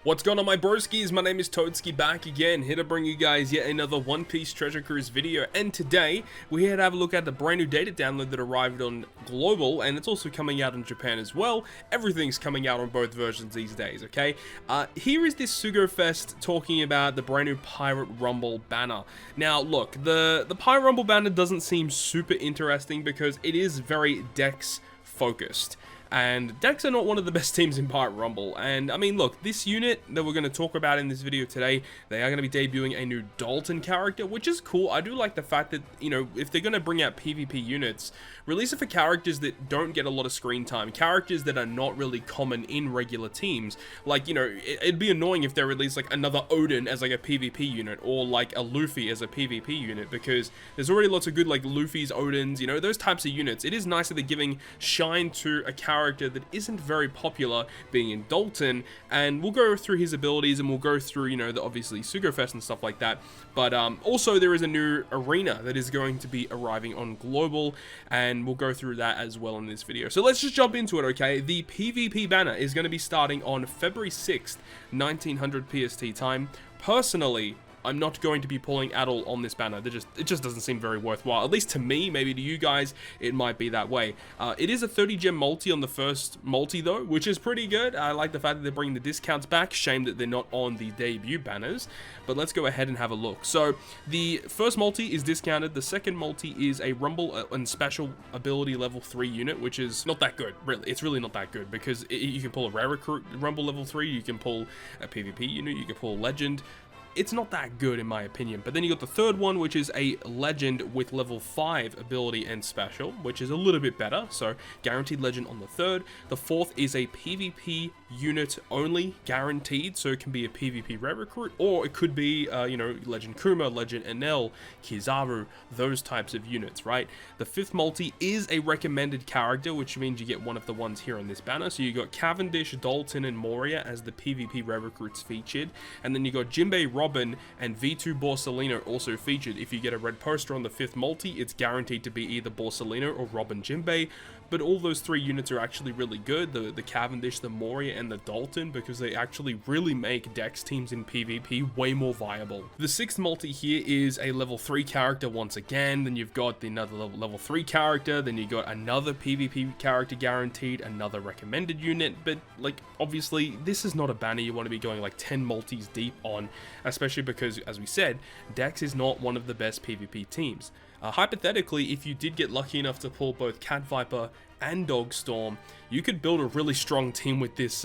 What's going on, my broskiis? My name is Toadskii, back again, here to bring you guys yet another One Piece Treasure Cruise video. And today, we're here to have a look at the brand new data download that arrived on Global, and it's also coming out in Japan as well. Everything's coming out on both versions these days, okay? Here is this Sugo Fest talking about the brand new Pirate Rumble banner. Now, look, the Pirate Rumble banner doesn't seem super interesting because it is very Dex focused. And Dex are not one of the best teams in Pirate Rumble. And I mean, look, this unit that we're going to talk about in this video today, they are going to be debuting a new DALTON character, which is cool. I do like the fact that, you know, if they're going to bring out PvP units, release it for characters that don't get a lot of screen time, characters that are not really common in regular teams. Like, you know, it'd be annoying if they release like another Odin as like a PvP unit, or like a Luffy as a PvP unit, because there's already lots of good like Luffy's, Odins, you know, those types of units. It is nice that they're giving shine to a character that isn't very popular, being in DALTON, and we'll go through his abilities and we'll go through, you know, the obviously Sugo Fest and stuff like that. But also there is a new arena that is going to be arriving on Global, and we'll go through that as well in this video. So let's just jump into it, okay? The PvP banner is going to be starting on February 6th, 1900 PST time. Personally, I'm not going to be pulling at all on this banner. It just doesn't seem very worthwhile. At least to me, maybe to you guys, it might be that way. It is a 30 gem multi on the first multi though, which is pretty good. I like the fact that they're bringing the discounts back. Shame that they're not on the debut banners. But let's go ahead and have a look. So the first multi is discounted. The second multi is a Rumble and Special Ability level 3 unit, which is not that good. Really, it's really not that good, because you can pull a Rare Recruit Rumble level 3, you can pull a PvP unit, you can pull Legend. It's not that good in my opinion. But then you got the third one, which is a Legend with level 5 ability and special, which is a little bit better, so guaranteed Legend on the third. The fourth is a PvP unit only, guaranteed, so it can be a PvP Rare Recruit, or it could be you know, Legend Kuma, Legend Enel, Kizaru, those types of units, right? The fifth multi is a recommended character, which means you get one of the ones here on this banner. So you got Cavendish, Dalton, and Moria as the PvP Rare Recruits featured, and then you got Jinbei, Robin, and V2 Borsalino also featured. If you get a red poster on the fifth multi, it's guaranteed to be either Borsalino or Robin Jinbei. But all those three units are actually really good, the Cavendish, the Moria, and the Dalton, because they actually really make Dex teams in PvP way more viable. The sixth multi here is a level 3 character once again. Then you've got another level 3 character, then you got another PvP character guaranteed, another recommended unit. But like, obviously this is not a banner you want to be going like 10 multis deep on, especially because, as we said, Dex is not one of the best PvP teams. Hypothetically, if you did get lucky enough to pull both Cat Viper and Dogstorm, you could build a really strong team with this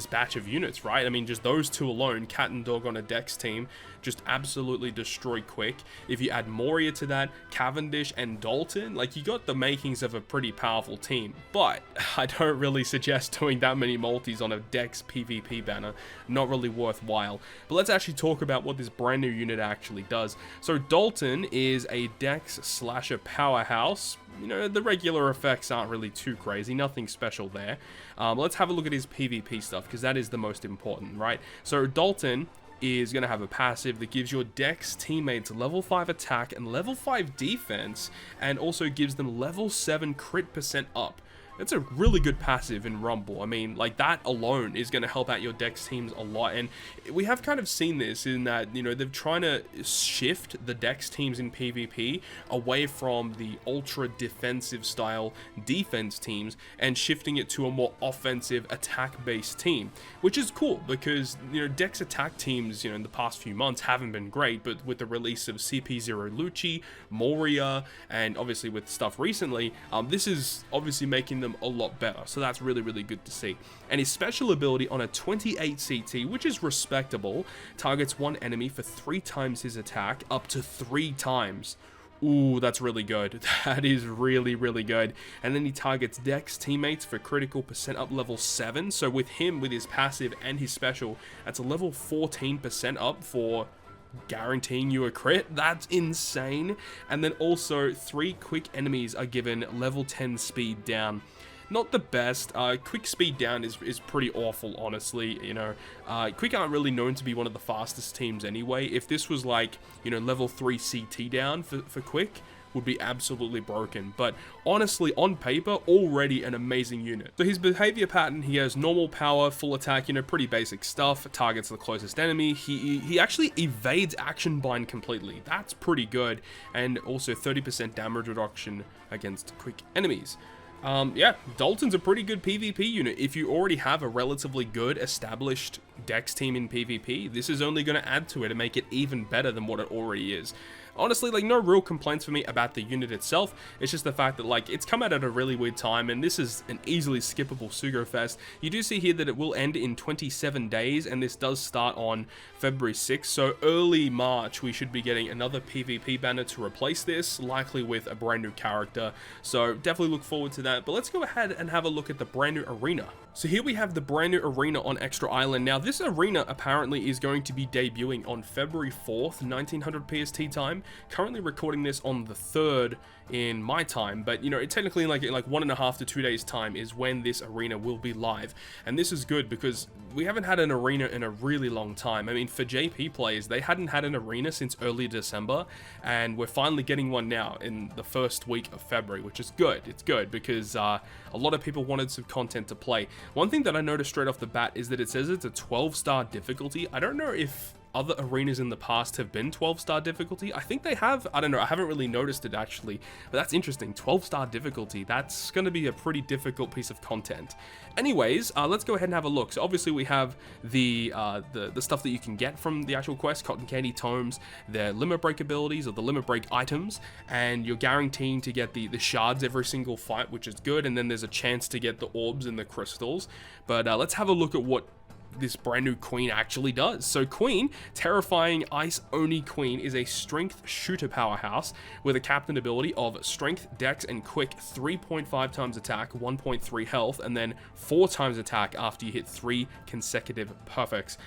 batch of units, right? I mean, just those two alone, Cat and Dog on a Dex team, just absolutely destroy quick. If you add Moria to that, Cavendish and Dalton, like, you got the makings of a pretty powerful team. But I don't really suggest doing that many multis on a Dex PvP banner. Not really worthwhile. But let's actually talk about what this brand new unit actually does. So Dalton is a Dex slasher powerhouse. You know, the regular effects aren't really too crazy, nothing special there. Let's have a look at his PvP stuff, because that is the most important, right? So Dalton is going to have a passive that gives your Dex teammates level 5 attack and level 5 defense, and also gives them level 7 crit % up. It's a really good passive in Rumble. I mean, like, that alone is going to help out your Dex teams a lot. And we have kind of seen this in that, you know, they're trying to shift the Dex teams in PvP away from the ultra defensive style defense teams and shifting it to a more offensive attack based team, which is cool because, you know, Dex attack teams, you know, in the past few months haven't been great, but with the release of CP0 Lucci, Moria, and obviously with stuff recently, this is obviously making them a lot better, so that's really, really good to see. And his special ability on a 28 CT, which is respectable, targets one enemy for 3 times his attack, up to 3 times. Ooh, that's really good. That is really, really good. And then he targets Dex teammates for critical % up level 7, so with him, with his passive and his special, that's a level 14% up for guaranteeing you a crit. That's insane. And then also 3 quick enemies are given level 10 speed down. Not the best. Quick speed down is pretty awful, honestly. You know, Quick aren't really known to be one of the fastest teams anyway. If this was like, you know, level 3 CT down for Quick, would be absolutely broken. But honestly, on paper, already an amazing unit. So his behavior pattern, he has normal power, full attack, you know, pretty basic stuff, targets the closest enemy. He actually evades action bind completely. That's pretty good. And also 30% damage reduction against quick enemies. Yeah, Dalton's a pretty good PvP unit. If you already have a relatively good established Dex team in PvP, this is only going to add to it and make it even better than what it already is. Honestly, like, no real complaints for me about the unit itself. It's just the fact that, like, it's come out at a really weird time, and this is an easily skippable Sugo Fest. You do see here that it will end in 27 days, and this does start on February 6th, so early March we should be getting another PvP banner to replace this, likely with a brand new character, so definitely look forward to that. But let's go ahead and have a look at the brand new arena. So here we have the brand new arena on Extra Island. Now, this arena apparently is going to be debuting on February 4th, 1900 PST time. Currently recording this on the 3rd in my time, but you know, it technically in like 1.5 to 2 days time is when this arena will be live. And this is good because we haven't had an arena in a really long time. I mean, for JP players, they hadn't had an arena since early December, and we're finally getting one now in the first week of February, which is good. It's good because a lot of people wanted some content to play. One thing that I noticed straight off the bat is that it says it's a 12-star difficulty. I don't know if other arenas in the past have been 12-star difficulty. I think they have. I don't know. I haven't really noticed it actually, but that's interesting. 12-star difficulty. That's going to be a pretty difficult piece of content. Anyways, let's go ahead and have a look. So obviously we have the stuff that you can get from the actual quest, cotton candy tomes, their limit break abilities or the limit break items, and you're guaranteeing to get the shards every single fight, which is good. And then there's a chance to get the orbs and the crystals. But let's have a look at what this brand new queen actually does. So Queen, terrifying ice Oni Queen, is a strength shooter powerhouse with a captain ability of strength, dex, and quick 3.5 times attack, 1.3 health, and then 4 times attack after you hit 3 consecutive perfects.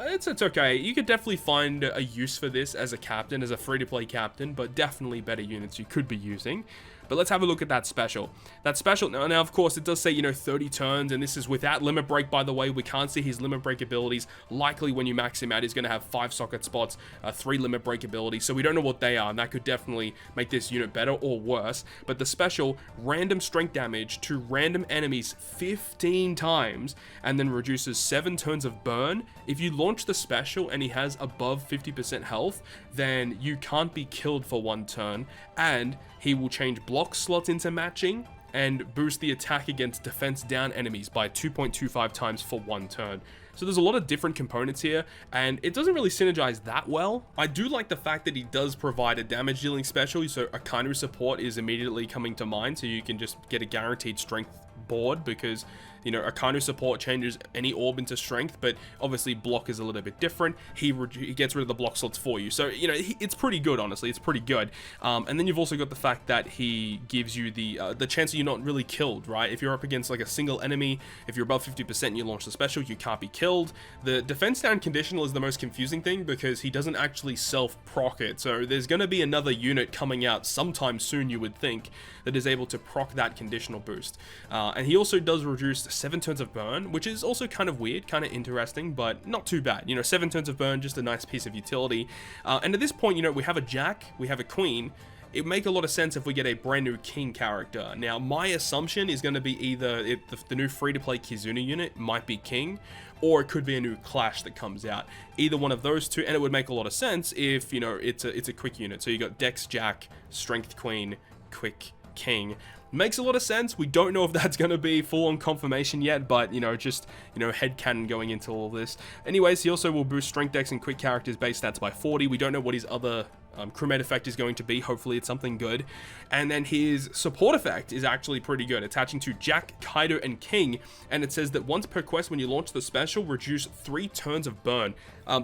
It's okay. You could definitely find a use for this as a captain, as a free-to-play captain, but definitely better units you could be using. But let's have a look at that special. That special, now of course, it does say, you know, 30 turns, and this is without limit break, by the way. We can't see his limit break abilities. Likely when you max him out, he's going to have 5 socket spots, 3 limit break abilities, so we don't know what they are, and that could definitely make this unit better or worse. But the special, random strength damage to random enemies 15 times, and then reduces 7 turns of burn. If you launch the special and he has above 50% health, then you can't be killed for 1 turn, and he will change block slots into matching and boost the attack against defense down enemies by 2.25 times for 1 turn. So there's a lot of different components here, and it doesn't really synergize that well. I do like the fact that he does provide a damage dealing special, so a Akainu support is immediately coming to mind, so you can just get a guaranteed strength board because, you know, Akainu support changes any orb into strength, but obviously block is a little bit different. He gets rid of the block slots for you, so you know, it's pretty good. Honestly, it's pretty good. And then you've also got the fact that he gives you the chance that you're not really killed, right? If you're up against like a single enemy, if you're above 50% and you launch the special, you can't be killed. The defense down conditional is the most confusing thing because he doesn't actually self proc it, so there's going to be another unit coming out sometime soon, you would think, that is able to proc that conditional boost. And he also does reduce 7 turns of burn, which is also kind of weird, kind of interesting, but not too bad. You know, 7 turns of burn, just a nice piece of utility. And at this point, you know, we have a Jack, we have a Queen. It would make a lot of sense if we get a brand new King character. Now, my assumption is going to be either the new free-to-play Kizuna unit might be King, or it could be a new Clash that comes out. Either one of those two, and it would make a lot of sense if, you know, it's a quick unit. So you got Dex Jack, Strength Queen, Quick King. Makes a lot of sense. We don't know if that's going to be full-on confirmation yet, but, you know, just, you know, headcanon going into all this. Anyways, he also will boost Strength, Dex, and Quick characters' base stats by 40. We don't know what his other crewmate effect is going to be. Hopefully it's something good. And then his support effect is actually pretty good, attaching to Jack, Kaido, and King, and it says that once per quest when you launch the special, reduce 3 turns of burn.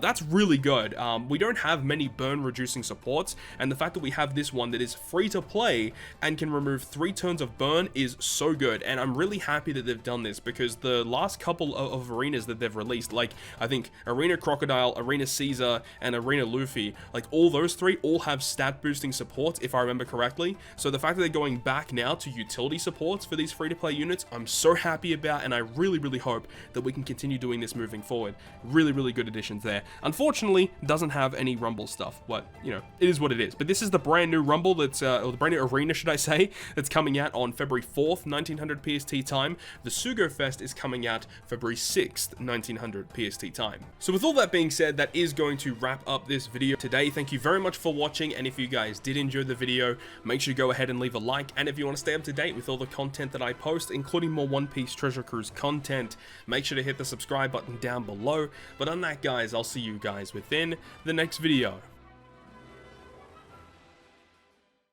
That's really good. We don't have many burn reducing supports, and the fact that we have this one that is free to play and can remove 3 turns of burn is so good, and I'm really happy that they've done this because the last couple of arenas that they've released, like I think Arena Crocodile, Arena Caesar, and Arena Luffy, like all those 3 all have stat boosting supports, if I remember correctly. So the fact that they're going back now to utility supports for these free-to-play units, I'm so happy about, and I really hope that we can continue doing this moving forward. Really good additions there. Unfortunately, doesn't have any Rumble stuff, but, you know, it is what it is. But this is the brand new Rumble that's, or the brand new arena, should I say, that's coming out on February 4th, 1900 PST time. The Sugo Fest is coming out February 6th, 1900 PST time. So with all that being said, that is going to wrap up this video today. Thank you very much for watching, and if you guys did enjoy the video, make sure to go ahead and leave a like, and if you want to stay up to date with all the content that I post, including more One Piece Treasure Cruise content, make sure to hit the subscribe button down below. But on that, guys, I'll see you guys within the next video.